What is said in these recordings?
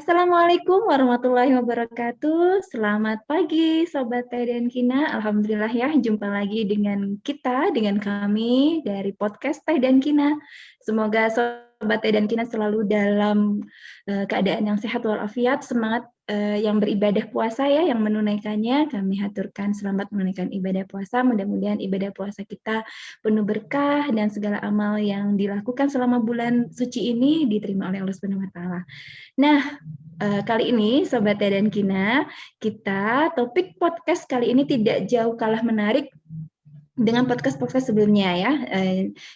Assalamualaikum warahmatullahi wabarakatuh. Selamat pagi Sobat Teh dan Kina. Alhamdulillah ya, jumpa lagi dengan kita, dengan kami dari podcast Teh dan Kina. Semoga Sobat Teh dan Kina selalu dalam keadaan yang sehat walafiat, semangat yang beribadah puasa ya, yang menunaikannya. Kami haturkan selamat menunaikan ibadah puasa. Mudah-mudahan ibadah puasa kita penuh berkah dan segala amal yang dilakukan selama bulan suci ini diterima oleh Allah Subhanahu wa taala. Nah, kali ini Sobat Teh dan Kina, topik podcast kali ini tidak jauh kalah menarik dengan podcast-podcast sebelumnya ya.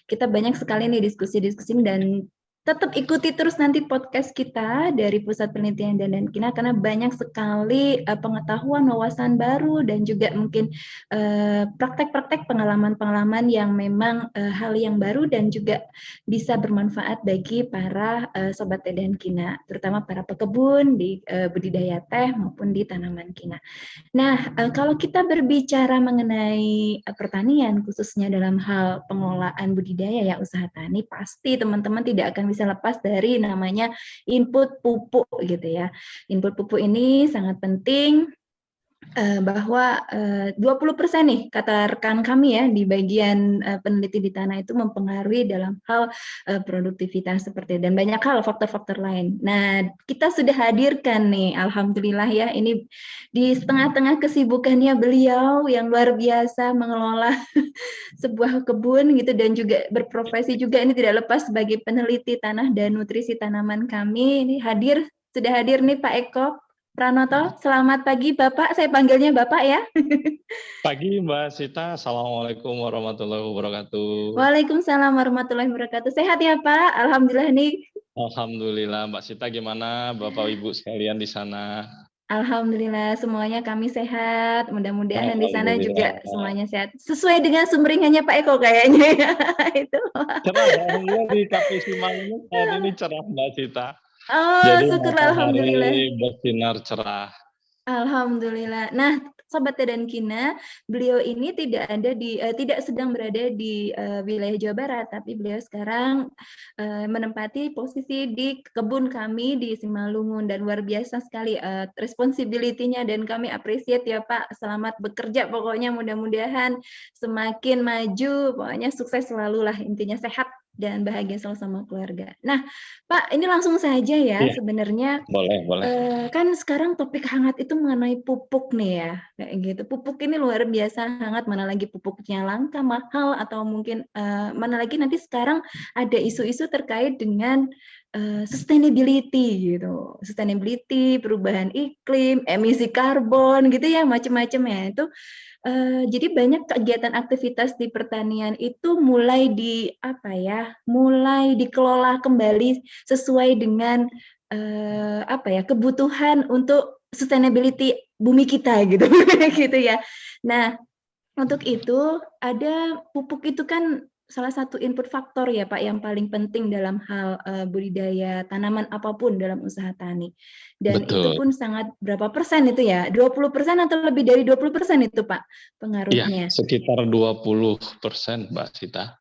Kita banyak sekali nih diskusi-diskusi dan tetap ikuti terus nanti podcast kita dari Pusat Penelitian dan Kina karena banyak sekali pengetahuan, wawasan baru dan juga mungkin praktek-praktek pengalaman-pengalaman yang memang hal yang baru dan juga bisa bermanfaat bagi para Sobat Teh dan Kina, terutama para pekebun di budidaya teh maupun di tanaman Kina. Nah, kalau kita berbicara mengenai pertanian, khususnya dalam hal pengelolaan budidaya ya usaha tani, pasti teman-teman tidak akan bisa lepas dari namanya input pupuk gitu ya. Input pupuk ini sangat penting bahwa 20% nih kata rekan kami ya di bagian peneliti di tanah itu mempengaruhi dalam hal produktivitas seperti dan banyak hal faktor-faktor lain. Nah, kita sudah hadirkan nih alhamdulillah ya ini di tengah-tengah kesibukannya beliau yang luar biasa mengelola sebuah kebun gitu dan juga berprofesi juga ini tidak lepas sebagai peneliti tanah dan nutrisi tanaman kami. Ini sudah hadir nih Pak Eko Pranoto. Selamat pagi Bapak, saya panggilnya Bapak ya. Pagi Mbak Sita, Assalamualaikum warahmatullahi wabarakatuh. Waalaikumsalam warahmatullahi wabarakatuh. Sehat ya Pak? Alhamdulillah nih. Alhamdulillah, Mbak Sita gimana Bapak Ibu sekalian di sana? Alhamdulillah semuanya kami sehat. Mudah-mudahan di sana juga semuanya sehat. Sesuai dengan sumringahnya Pak Eko kayaknya ya. Itu. Cerah, alhamdulillah di Kafe Simalungun saat ini cerah Mbak Sita. Oh, jadi syukurlah alhamdulillah. bersinar cerah. Alhamdulillah. Nah, Sobat Teh dan Kina, beliau ini tidak sedang berada di wilayah Jawa Barat, tapi beliau sekarang menempati posisi di kebun kami di Simalungun dan luar biasa sekali responsibility-nya dan kami appreciate ya Pak. Selamat bekerja pokoknya mudah-mudahan semakin maju, pokoknya sukses selalu lah intinya sehat dan bahagia selalu sama keluarga. Nah, Pak, ini langsung saja ya sebenarnya. Boleh. Kan sekarang topik hangat itu mengenai pupuk nih ya, kayak gitu. Pupuk ini luar biasa hangat, mana lagi pupuknya langka, mahal, atau mungkin mana lagi nanti sekarang ada isu-isu terkait dengan sustainability gitu, sustainability, perubahan iklim, emisi karbon gitu ya, macam-macam ya itu. Jadi banyak kegiatan aktivitas di pertanian itu mulai dikelola kembali sesuai dengan kebutuhan untuk sustainability bumi kita gitu, gitu ya. Nah, untuk itu ada pupuk itu kan salah satu input faktor ya Pak yang paling penting dalam hal budidaya tanaman apapun dalam usaha tani. Dan itu pun sangat berapa persen itu ya? 20% atau lebih dari 20% itu Pak pengaruhnya? Iya, sekitar 20% Mbak Sita.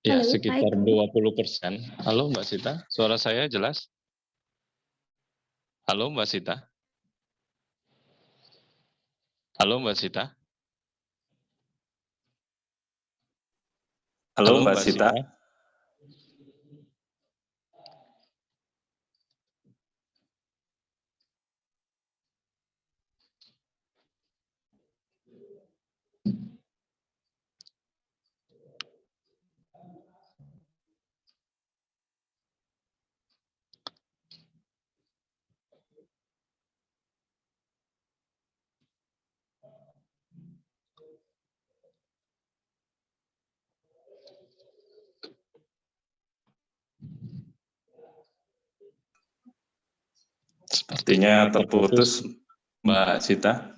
Ya, Halo, sekitar 20%. Halo Mbak Sita, suara saya jelas? Halo Mbak Sita? Halo Mbak Sita? Halo Mbak Sita. Sepertinya terputus Mbak Sita.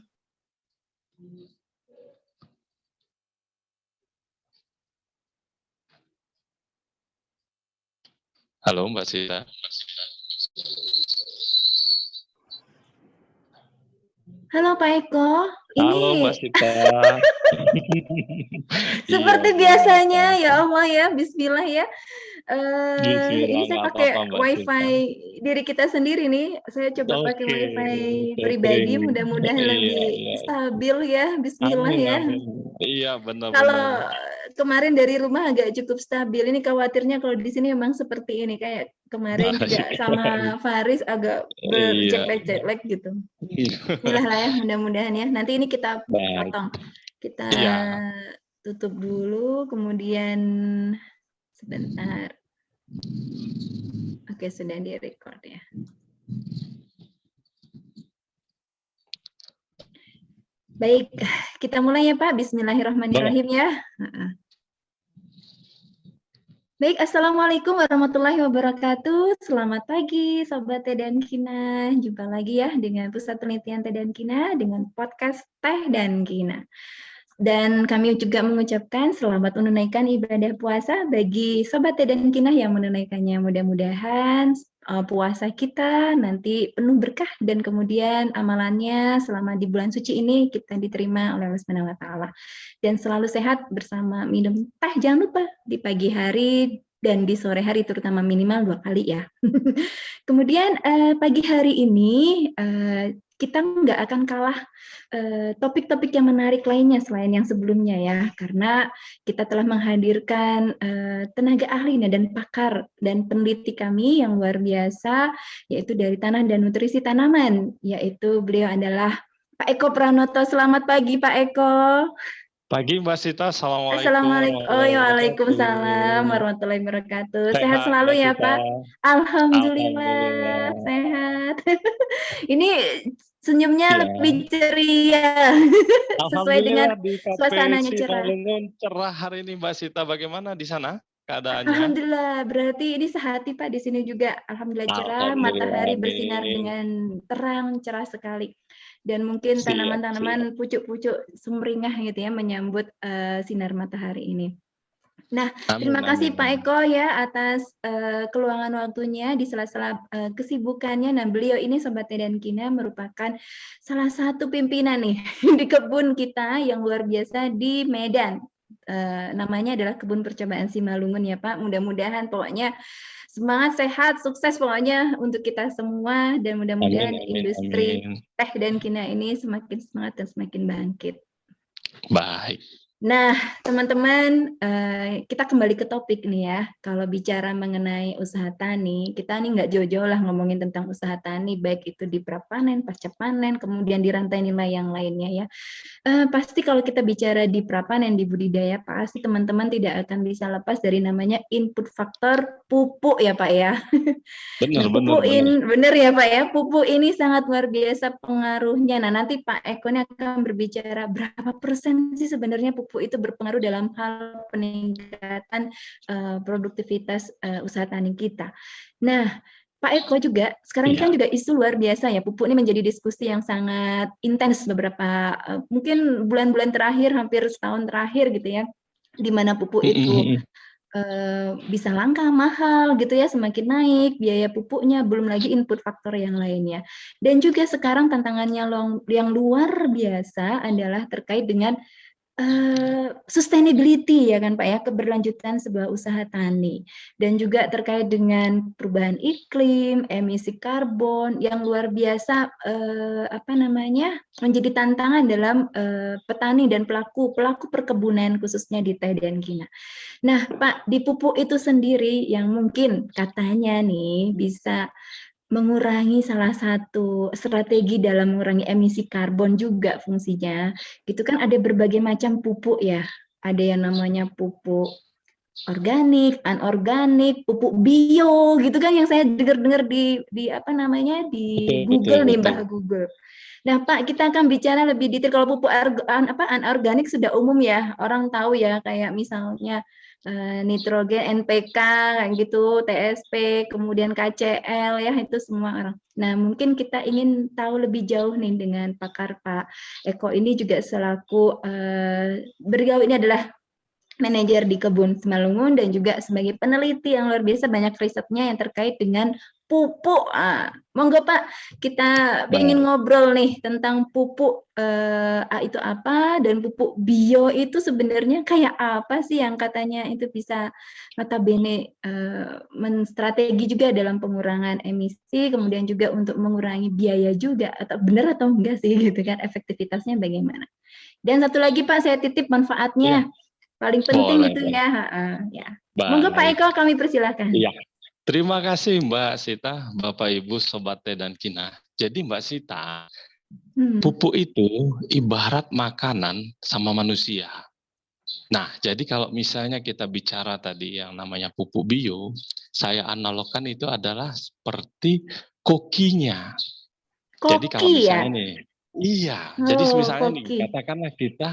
Halo Mbak Sita. Halo Pak Eko. Halo Mbak Sita. Seperti biasanya ya Allah ya, bismillah ya. Gisi Ini lah, saya nggak pakai apa-apa Mbak Sita. WiFi diri kita sendiri nih. Saya coba pakai Oke, WiFi tethering. pribadi, mudah-mudahan Iya, lebih iya. stabil ya. Bismillah Amin, ya. amin. Iya, benar-benar. Kalau kemarin dari rumah agak cukup stabil. Ini khawatirnya kalau di sini memang seperti ini. Kayak kemarin juga sama Faris agak Iya, berjeklek-jeklek gitu. iya. Bismillah lah ya, mudah-mudahan ya. Nanti ini kita Baik. potong. Kita Iya. tutup dulu, kemudian sebentar. Oke, sudah di-record ya. Baik, kita mulai ya Pak. Bismillahirrahmanirrahim ya. Baik, Assalamualaikum warahmatullahi wabarakatuh. Selamat pagi, Sobat Teh dan Kina. Jumpa lagi ya dengan Pusat Penelitian Teh dan Kina dengan podcast Teh dan Kina. Dan kami juga mengucapkan selamat menunaikan ibadah puasa bagi Sobat Teh dan Kina yang menunaikannya. Mudah-mudahan puasa kita nanti penuh berkah dan kemudian amalannya selama di bulan suci ini kita diterima oleh Allah Subhanahu wa Ta'ala. Dan selalu sehat bersama minum teh, jangan lupa di pagi hari dan di sore hari terutama minimal 2 kali ya. Kemudian pagi hari ini kita nggak akan kalah topik-topik yang menarik lainnya selain yang sebelumnya ya, karena kita telah menghadirkan tenaga ahli dan pakar dan peneliti kami yang luar biasa, yaitu dari Tanah dan Nutrisi Tanaman, yaitu beliau adalah Pak Eko Pranoto. Selamat pagi Pak Eko. Pagi Mbak Sita, Assalamualaikum Assalamualaikum. warahmatullahi Waalaikumsalam wabarakatuh. warahmatullahi wabarakatuh. Sehat Sehat selalu Mbak ya Sita. Pak. Alhamdulillah Alhamdulillah. sehat. Ini senyumnya Ya. lebih ceria sesuai dengan Alhamdulillah di suasananya KP cerah. Simalungun cerah hari ini Mbak Sita. Bagaimana di sana keadaannya? Alhamdulillah, berarti ini sehati Pak di sini juga. Alhamdulillah cerah, matahari bersinar dengan terang, cerah sekali. Dan mungkin tanaman-tanaman pucuk-pucuk sumringah gitu ya menyambut sinar matahari ini. Nah, terima kasih Pak Eko ya atas keluangan waktunya di sela-sela kesibukannya. Nah, beliau ini Sobat Teh dan Kina merupakan salah satu pimpinan nih di kebun kita yang luar biasa di Medan. Namanya adalah Kebun Percobaan Simalungun ya Pak. Mudah-mudahan pokoknya semangat, sehat, sukses pokoknya untuk kita semua dan mudah-mudahan industri teh dan kina ini semakin semangat dan semakin bangkit. Baik. Nah, teman-teman, kita kembali ke topik nih ya. Kalau bicara mengenai usaha tani, kita nih nggak jauh-jauh lah ngomongin tentang usaha tani, baik itu di prapanen, pasca panen, kemudian di rantai nilai yang lainnya ya. Pasti kalau kita bicara di prapanen, di budidaya, pasti teman-teman tidak akan bisa lepas dari namanya input faktor pupuk ya Pak ya. Benar, nah, pupuk ini benar ya Pak ya, pupuk ini sangat luar biasa pengaruhnya. Nah, nanti Pak Eko ini akan berbicara berapa persen sih sebenarnya pupuk itu berpengaruh dalam hal peningkatan produktivitas usaha tani kita. Nah, Pak Eko juga, sekarang ini kan juga isu luar biasa ya, pupuk ini menjadi diskusi yang sangat intens beberapa, mungkin bulan-bulan terakhir, hampir setahun terakhir gitu ya, di mana pupuk itu bisa langka, mahal gitu ya, semakin naik biaya pupuknya, belum lagi input faktor yang lainnya. Dan juga sekarang tantangannya yang luar biasa adalah terkait dengan sustainability ya kan Pak ya, keberlanjutan sebuah usaha tani, dan juga terkait dengan perubahan iklim, emisi karbon yang luar biasa menjadi tantangan dalam petani dan pelaku perkebunan khususnya di teh dan kina. Nah Pak, di pupuk itu sendiri yang mungkin katanya nih bisa mengurangi salah satu strategi dalam mengurangi emisi karbon juga fungsinya. Gitu kan ada berbagai macam pupuk ya. Ada yang namanya pupuk organik, anorganik, pupuk bio gitu kan yang saya dengar-dengar di Google nih Mbak Google. Nah Pak, kita akan bicara lebih detail. Kalau pupuk anorganik sudah umum ya, orang tahu ya, kayak misalnya nitrogen, NPK, kayak gitu, TSP, kemudian KCL ya, itu semua orang. Nah, mungkin kita ingin tahu lebih jauh nih dengan pakar Pak Eko ini juga selaku beliau ini adalah manajer di Kebun Simalungun dan juga sebagai peneliti yang luar biasa banyak risetnya yang terkait dengan pupuk. Monggo Pak, kita ingin ngobrol nih tentang pupuk itu apa, dan pupuk bio itu sebenarnya kayak apa sih yang katanya itu bisa notabene menstrategi juga dalam pengurangan emisi, kemudian juga untuk mengurangi biaya juga, atau benar atau enggak sih gitu kan, efektivitasnya bagaimana. Dan satu lagi Pak, saya titip manfaatnya. Paling penting itu ya. Ya. Monggo Pak Eko, kami persilahkan. Iya. Terima kasih Mbak Sita, Bapak Ibu, Sobat Teh dan Kina. Jadi Mbak Sita, pupuk itu ibarat makanan sama manusia. Nah, jadi kalau misalnya kita bicara tadi yang namanya pupuk bio, saya analogkan itu adalah seperti kokinya. Jadi kalau misalnya nih, jadi misalnya nih, katakanlah kita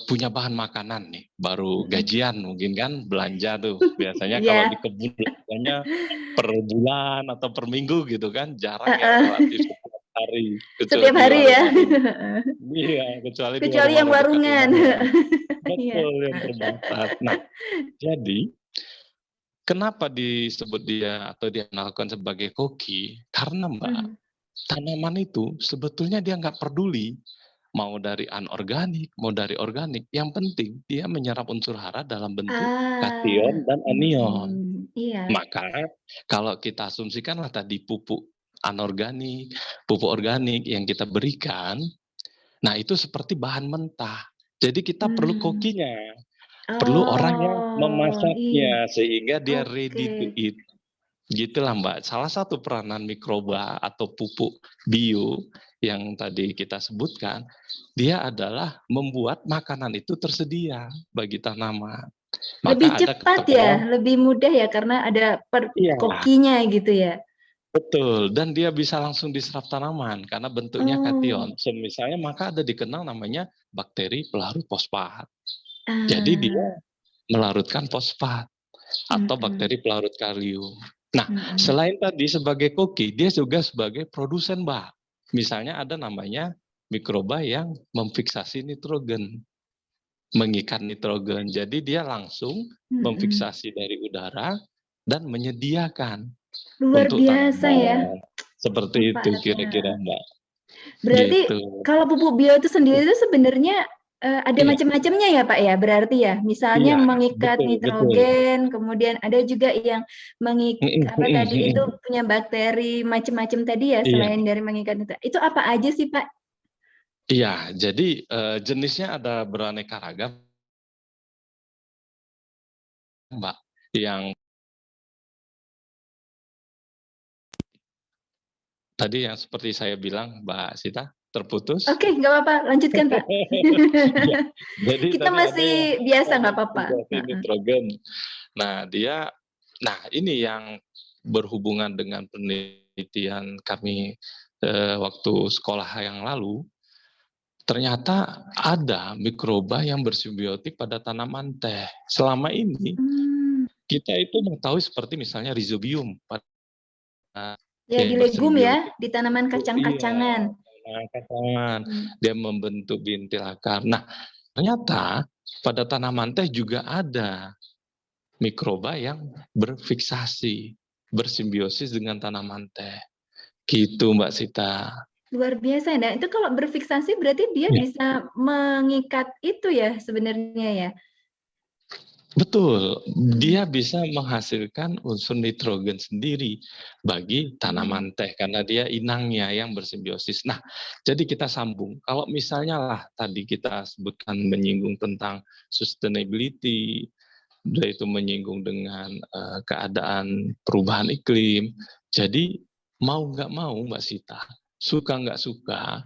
punya bahan makanan nih, baru gajian mungkin kan belanja tuh. Biasanya kalau di kebun biasanya per bulan atau per minggu gitu kan, jarang ya relatif setiap hari. Setiap hari ya? Iya, kecuali yang warungan. Betul, yang terbatas. Nah, jadi kenapa disebut dia atau dikenalkan sebagai koki? Karena Mbak, tanaman itu sebetulnya dia nggak peduli mau dari anorganik, mau dari organik. Yang penting dia menyerap unsur hara dalam bentuk kation dan anion. Maka kalau kita asumsikanlah tadi pupuk anorganik, pupuk organik yang kita berikan, nah itu seperti bahan mentah. Jadi kita perlu kokinya, perlu orang yang memasaknya sehingga dia ready to eat. Gitulah Mbak, salah satu peranan mikroba atau pupuk bio yang tadi kita sebutkan, dia adalah membuat makanan itu tersedia bagi tanaman. Lebih cepat ya, lebih mudah ya, karena ada kokinya gitu ya. Betul, dan dia bisa langsung diserap tanaman karena bentuknya kation. Misalnya maka ada dikenal namanya bakteri pelarut fosfat. Jadi dia melarutkan fosfat atau bakteri pelarut kalium. Nah, selain tadi sebagai koki, dia juga sebagai produsen, Mbak. Misalnya ada namanya mikroba yang memfiksasi nitrogen, mengikat nitrogen. Jadi dia langsung memfiksasi dari udara dan menyediakan luar untuk biasa tanaman. Ya. Seperti itu kira-kira, Mbak. Berarti kalau pupuk bio itu sendiri itu sebenarnya ada macam-macamnya ya Pak ya, berarti ya, misalnya mengikat nitrogen, kemudian ada juga yang mengikat tadi itu punya bakteri macam-macam tadi ya, selain dari mengikat nitrogen. Itu apa aja sih Pak? Iya, jadi jenisnya ada beraneka ragam, Mbak. Yang tadi yang seperti saya bilang, Mbak Sita, terputus. Oke, nggak apa-apa, lanjutkan Pak. Jadi kita masih biasa, nggak apa-apa. Nitrogen. Nah, ini yang berhubungan dengan penelitian kami waktu sekolah yang lalu. Ternyata ada mikroba yang bersimbiotik pada tanaman teh. Selama ini kita itu mengetahui seperti misalnya rhizobium. Ya di legum ya, di tanaman kacang-kacangan. Kacangan, dia membentuk bintil akar. Nah, ternyata pada tanaman teh juga ada mikroba yang berfiksasi, bersimbiosis dengan tanaman teh. Gitu Mbak Sita. Luar biasa. Nah, itu kalau berfiksasi berarti dia bisa mengikat itu ya sebenarnya ya? Betul, dia bisa menghasilkan unsur nitrogen sendiri bagi tanaman teh karena dia inangnya yang bersimbiosis. Nah, jadi kita sambung. Kalau misalnya lah tadi kita sebutkan menyinggung tentang sustainability, itu menyinggung dengan keadaan perubahan iklim. Jadi mau nggak mau Mbak Sita, suka nggak suka,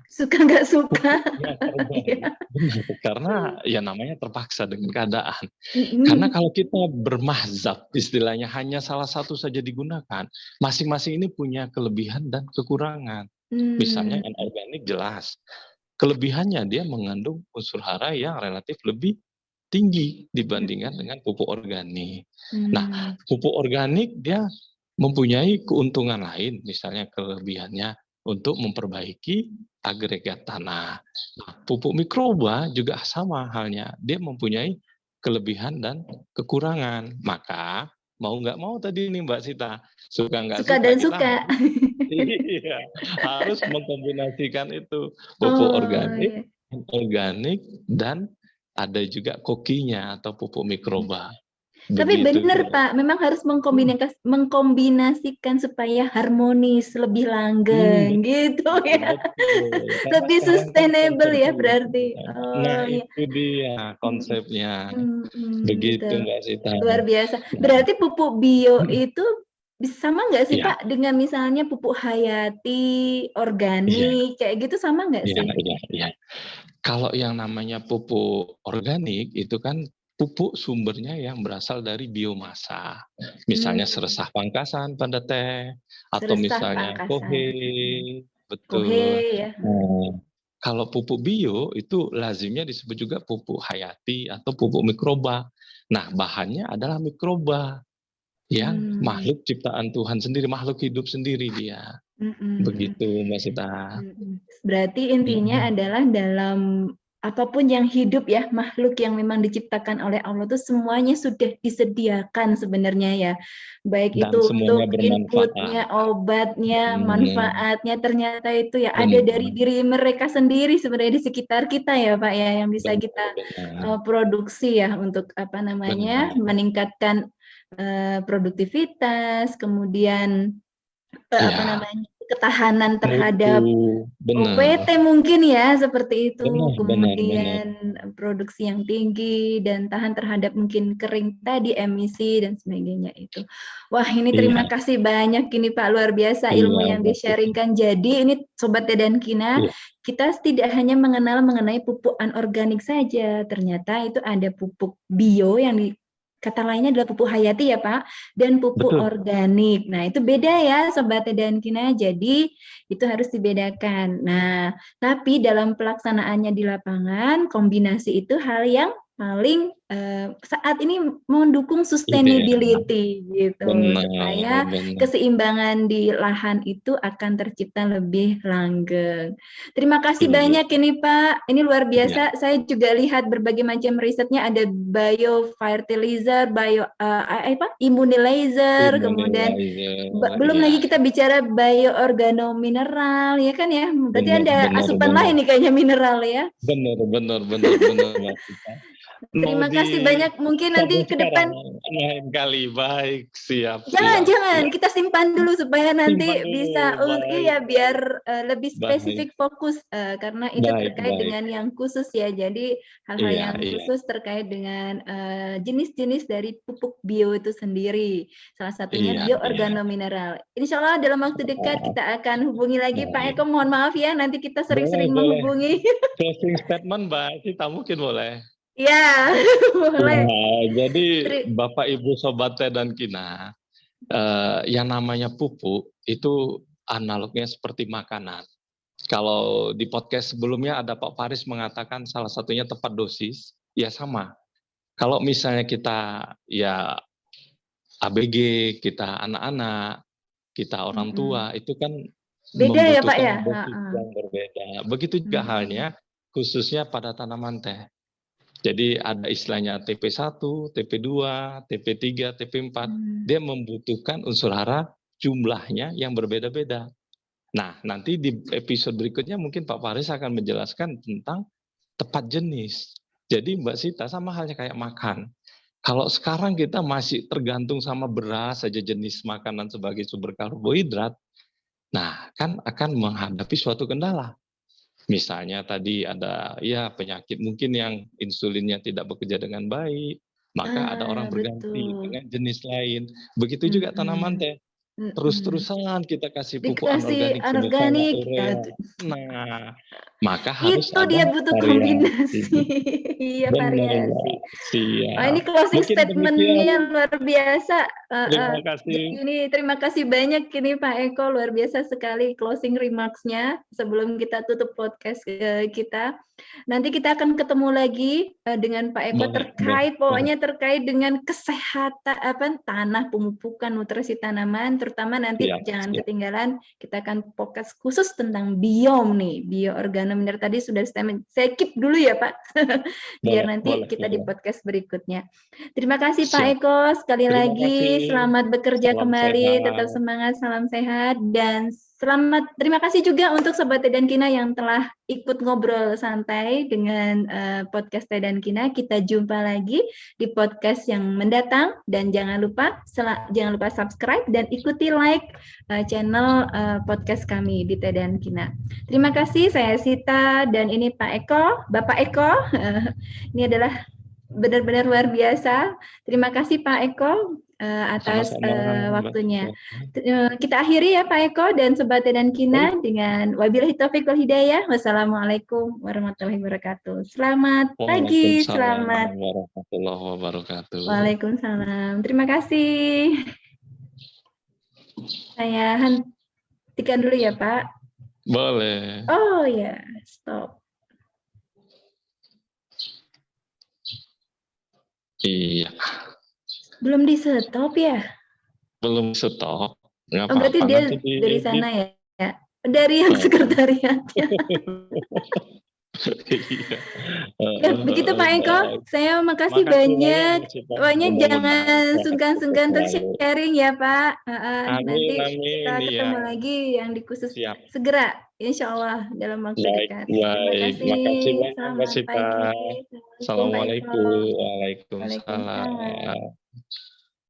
karena ya namanya terpaksa dengan keadaan. Karena kalau kita bermahzab, istilahnya hanya salah satu saja digunakan, masing-masing ini punya kelebihan dan kekurangan. Misalnya anorganik jelas, kelebihannya dia mengandung unsur hara yang relatif lebih tinggi dibandingkan dengan pupuk organik. Nah, pupuk organik dia mempunyai keuntungan lain, misalnya kelebihannya untuk memperbaiki agregat tanah. Nah, pupuk mikroba juga sama halnya, dia mempunyai kelebihan dan kekurangan. Maka mau nggak mau tadi nih Mbak Sita, suka nggak Suka suka dan kita suka. iya, harus mengkombinasikan itu pupuk Oh, organik, iya. dan ada juga kokinya atau pupuk mikroba. Tapi Begitu. benar Pak, memang harus mengkombinasikan supaya harmonis, lebih langgeng gitu ya. Betul. Karena Lebih sekarang kan sustainable ya konsepnya berarti. nah Oh iya. itu dia konsepnya. Begitu Betul. Mbak Sita. Luar biasa. Nah, Berarti pupuk bio itu sama nggak sih iya, Pak dengan misalnya pupuk hayati, iya, organik, kayak gitu sama nggak iya, sih? iya, iya. Kalau yang namanya pupuk organik itu kan pupuk sumbernya yang berasal dari biomasa. Misalnya Hmm, seresah pangkasan pada teh, atau seresah misalnya pangkasan. kohe, Kohe betul. ya. Nah, kalau pupuk bio itu lazimnya disebut juga pupuk hayati atau pupuk mikroba. Nah, bahannya adalah mikroba, yang Hmm. makhluk ciptaan Tuhan sendiri, makhluk hidup sendiri dia. Mm-mm. Begitu Mbak Sita. Mm-mm. Berarti intinya Mm-mm. adalah dalam apapun yang hidup ya, makhluk yang memang diciptakan oleh Allah itu semuanya sudah disediakan sebenarnya ya. Baik Dan itu semuanya untuk bermanfaat. inputnya, obatnya, Hmm, manfaatnya, ternyata itu ya ada dari benar, diri mereka sendiri sebenarnya di sekitar kita ya Pak ya, yang bisa benar, kita benar, produksi ya untuk apa namanya, benar. meningkatkan produktivitas, kemudian apa Iya, namanya, ketahanan mutu, terhadap benar, OPT mungkin ya, seperti itu. benar, benar, benar. Kemudian produksi yang tinggi dan tahan terhadap mungkin kering tadi, emisi dan sebagainya itu. Wah, ini Iya, terima kasih banyak ini Pak, luar biasa ilmu iya, yang Mbak Sita. di-sharingkan. Jadi ini Sobat Teh dan Kina, Iya, kita tidak hanya mengenal mengenai pupuk anorganik saja, ternyata itu ada pupuk bio yang kata lainnya adalah pupuk hayati ya Pak, dan pupuk betul. organik. Nah itu beda ya Sobat Teh dan Kina, jadi itu harus dibedakan. Nah, tapi dalam pelaksanaannya di lapangan, kombinasi itu hal yang paling saat ini mendukung Ideal, sustainability gitu, benar, supaya benar. keseimbangan di lahan itu akan tercipta lebih langgeng. Terima kasih Iya, banyak ini Pak. Ini luar iya. biasa. Saya juga lihat berbagai macam risetnya, ada biofertilizer, immunizer, kemudian Immunilizer, belum iya, lagi kita bicara bioorganomineral, ya kan ya? Berarti benar, ada benar, asupan benar. lain nih kayaknya mineral ya. Benar, benar, benar, benar, Mbak Sita. Mau Terima kasih banyak. Mungkin nanti disambung ke sekarang, depan lain kali. Baik, siap, jangan, siap, jangan. siap. Kita simpan dulu supaya Simpan nanti bisa dulu, baik, iya biar lebih baik, spesifik fokus karena itu baik, terkait baik. dengan yang khusus ya. Jadi hal-hal Iya, yang iya, khusus terkait dengan jenis-jenis dari pupuk bio itu sendiri. Salah satunya iya, iya. bioorganomineral. Insya Allah dalam waktu dekat Ah, kita akan hubungi lagi Pak baik. Eko. Mohon maaf ya nanti kita Boleh, sering-sering boleh. menghubungi. Closing statement, Mbak Sita, mungkin boleh. Ya, boleh. Nah, jadi Teri- Bapak Ibu Sobat Teh dan Kina, yang namanya pupuk itu analognya seperti makanan. Kalau di podcast sebelumnya ada Pak Faris mengatakan salah satunya tepat dosis, ya sama. Kalau misalnya kita ya ABG, kita anak-anak, kita orang Mm-mm. tua, itu kan Beda ya Pak ya? membutuhkan dosis Ha-ha. yang berbeda. Begitu juga Mm-mm. halnya khususnya pada tanaman teh. Jadi ada istilahnya TP1, TP2, TP3, TP4. Hmm. Dia membutuhkan unsur hara jumlahnya yang berbeda-beda. Nah, nanti di episode berikutnya mungkin Pak Faris akan menjelaskan tentang tepat jenis. Jadi Mbak Sita sama halnya kayak makan. Kalau sekarang kita masih tergantung sama beras saja jenis makanan sebagai sumber karbohidrat, nah kan akan menghadapi suatu kendala. Misalnya tadi ada ya penyakit mungkin yang insulinnya tidak bekerja dengan baik, maka ada orang berganti Betul. dengan jenis lain. Begitu juga tanaman Mm-mm. teh. Mm-mm. Terus-terusan kita kasih pupuk Dikasih anorganik semisal anorganik, urea. Nah, maka harus itu ada dia butuh variasi. kombinasi. Iya, Benar, variasi. Mbak. Oh, Siap. ini closing Mungkin statement-nya demikian. luar biasa. Terima Jadi kasih. ini terima kasih banyak ini Pak Eko, luar biasa sekali closing remarks-nya sebelum kita tutup podcast kita. Nanti kita akan ketemu lagi dengan Pak Eko Boleh, boleh, boleh. terkait dengan kesehatan tanah, pemupukan, nutrisi tanaman, terutama nanti Siap, jangan siap. ketinggalan kita akan podcast khusus tentang biom nih, bioorganik benar-benar tadi sudah saya keep dulu ya Pak, biar nanti kita di podcast berikutnya. Terima kasih Pak Eko, sekali lagi selamat bekerja kembali, tetap semangat, salam sehat, dan terima kasih juga untuk Sobat Teh dan Kina yang telah ikut ngobrol santai dengan podcast Teh dan Kina. Kita jumpa lagi di podcast yang mendatang, dan jangan lupa subscribe dan ikuti like channel podcast kami di Teh dan Kina. Terima kasih, saya Sita dan ini Pak Eko, Bapak Eko. Ini adalah benar-benar luar biasa. Terima kasih Pak Eko atas waktunya. Kita akhiri ya Pak Eko dan Sobat Teh dan Kina dengan wabillahi taufiq wal hidayah. Wassalamualaikum warahmatullahi wabarakatuh. Selamat pagi, selamat warahmatullahi wabarakatuh. Waalaikumsalam. Terima kasih. Saya hentikan dulu ya Pak. Boleh. Oh ya, stop. Iya. Belum di stop ya? Belum stop. Nggak apa-apa. Berarti dia dari sana ya? Dari yang sekretariatnya. Ya, begitu Pak Eko. Saya makasih banyak. Pokoknya jangan sungkan-sungkan untuk sharing ya Pak. Nanti kita ketemu lagi yang di khusus segera, insya Allah dalam waktu dekat. Terima kasih. Selamat pagi. Assalamualaikum. Waalaikumsalam.